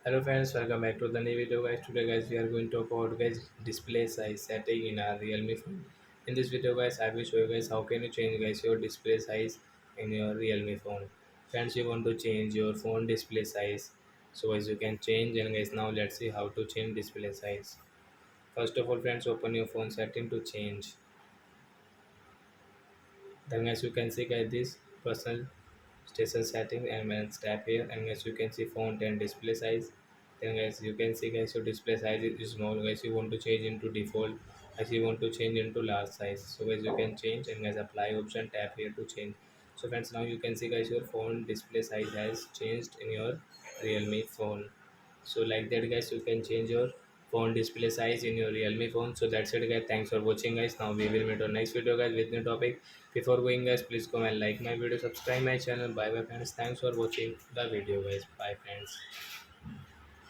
Hello friends, welcome back to the new video guys. Today guys we are going to talk about guys display size setting in our Realme phone. In this video guys I will show you guys how can you change guys your display size in your Realme phone. Friends, you want to change your phone display size. So as you can change, and guys now let's see how to change display size. First of all friends, open your phone setting to change. Then as you can see guys this personal station setting, and when tap here and guys you can see font and display size. Then guys you can see guys your display size is small. Guys you want to change into default, as you want to change into large size. So guys you can change, and guys apply option, tap here to change. So friends, now you can see guys your phone display size has changed in your Realme phone. So like that guys you can change your phone display size in your Realme phone. So that's it guys, thanks for watching guys. Now we will meet on next video guys with new topic. Before going guys, please comment, like my video, subscribe my channel. Bye bye friends, thanks for watching the video guys. Bye friends.